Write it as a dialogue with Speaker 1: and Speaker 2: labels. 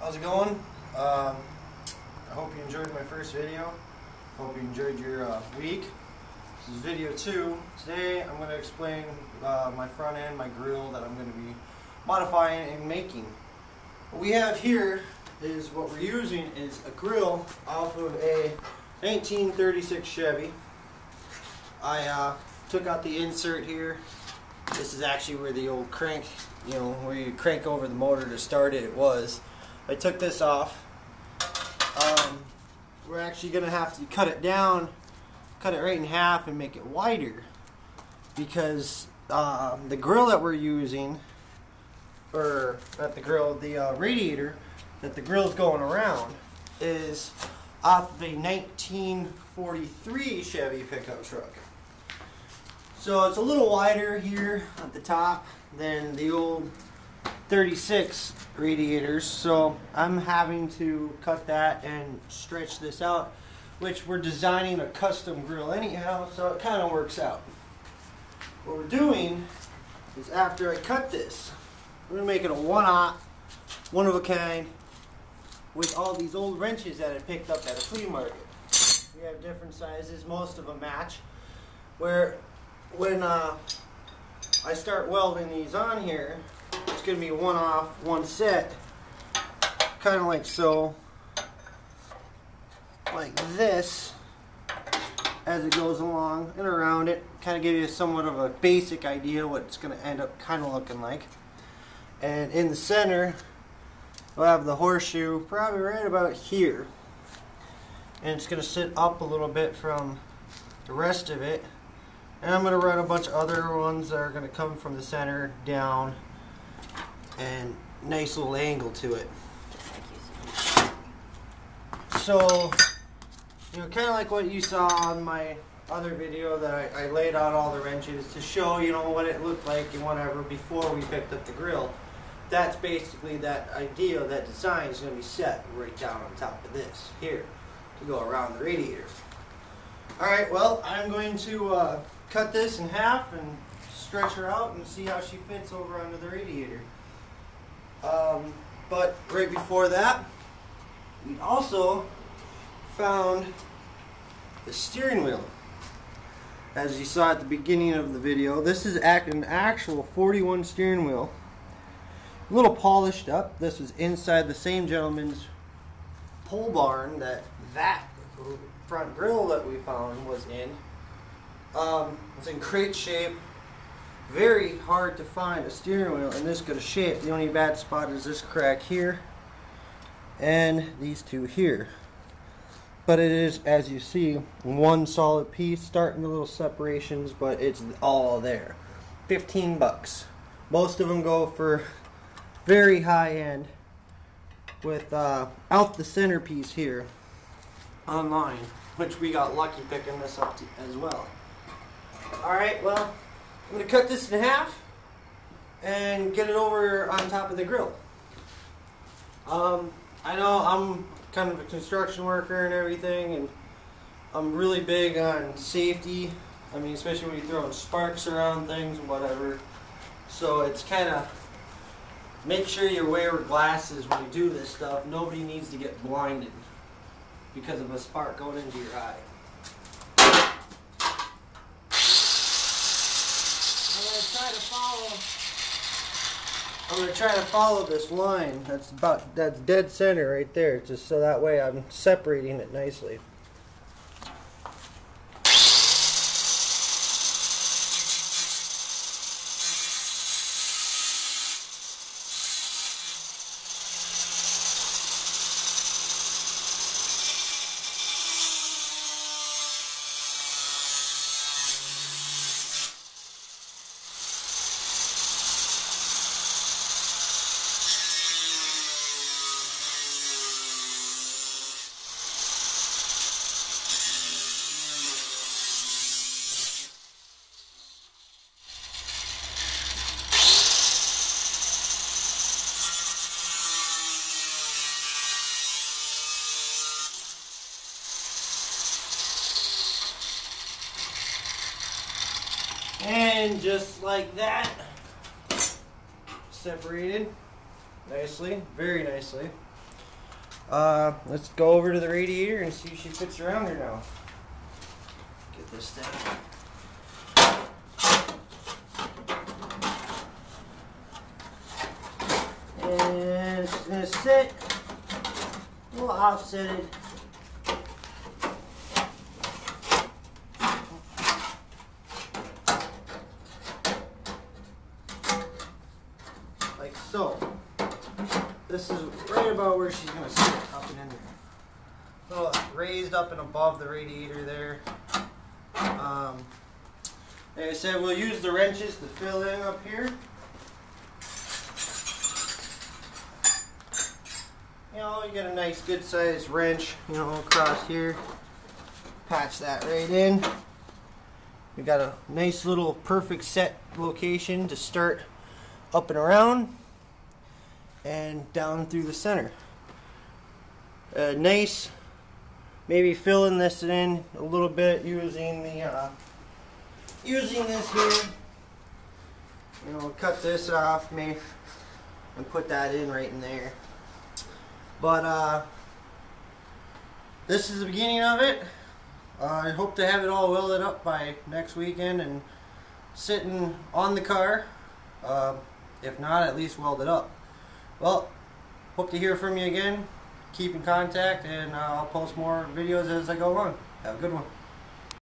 Speaker 1: How's it going? I hope you enjoyed my first video. Hope you enjoyed your week. This is video 2. Today I'm going to explain my front end, my grill that I'm going to be modifying and making. What we have here is what we're using is a grill off of a 1936 Chevy. I took out the insert here. This is actually where the old crank, where you crank over the motor to start it, was. I took this off. We're actually going to have to cut it down, cut it right in half and make it wider, because the grill that we're using, or not the grill, the radiator that the grill's going around is off the 1943 Chevy pickup truck. So it's a little wider here at the top than the old 36 radiators, so I'm having to cut that and stretch this out, which we're designing a custom grill anyhow, so it kind of works out. What we're doing is, after I cut this, we're going to make it a one-aught, one-of-a-kind, with all these old wrenches that I picked up at a flea market. We have different sizes, most of them match, where when I start welding these on here, it's going to be one off, one set, kind of like so, like this, as it goes along and around it, kind of give you somewhat of a basic idea what it's going to end up kind of looking like. And in the center, we'll have the horseshoe probably right about here, and it's going to sit up a little bit from the rest of it. And I'm going to run a bunch of other ones that are going to come from the center down, and nice little angle to it. So, kind of like what you saw on my other video that I laid out all the wrenches to show, what it looked like and whatever before we picked up the grill. That's basically that idea, that design is going to be set right down on top of this here to go around the radiator. Alright, well, I'm going to cut this in half and stretch her out and see how she fits over under the radiator. But right before that, we also found the steering wheel. As you saw at the beginning of the video, this is an actual 41 steering wheel. A little polished up. This was inside the same gentleman's pole barn that front grill that we found was in. It's in great shape. Very hard to find a steering wheel in this good a shape. The only bad spot is this crack here and these two here. But it is, as you see, one solid piece, starting the little separations, but it's all there. 15 bucks. Most of them go for very high end with out the centerpiece here online, which we got lucky picking this up as well. Alright, well, I'm going to cut this in half and get it over on top of the grill. I know I'm kind of a construction worker and everything, and I'm really big on safety. I mean, especially when you're throwing sparks around things and whatever. So it's kind of, make sure you wear glasses when you do this stuff. Nobody needs to get blinded because of a spark going into your eye. I'm going to try to follow this line. That's dead center right there, just so that way I'm separating it nicely. And just like that, separated nicely, very nicely. Let's go over to the radiator and see if she fits around here now. Get this thing. And it's going to sit a little offsetted. Like so. This is right about where she's going to sit, up and in there. A little raised up and above the radiator there. Like I said, we'll use the wrenches to fill in up here. You know, you get a nice good sized wrench, you know, across here. Patch that right in. We got a nice little perfect set location to start up and around and down through the center. Nice, maybe filling this in a little bit using the using this here. You know, cut this off maybe and put that in right in there. But this is the beginning of it. I hope to have it all welded up by next weekend and sitting on the car. If not, at least welded up. Well, hope to hear from you again. Keep in contact, and I'll post more videos as I go along. Have a good one.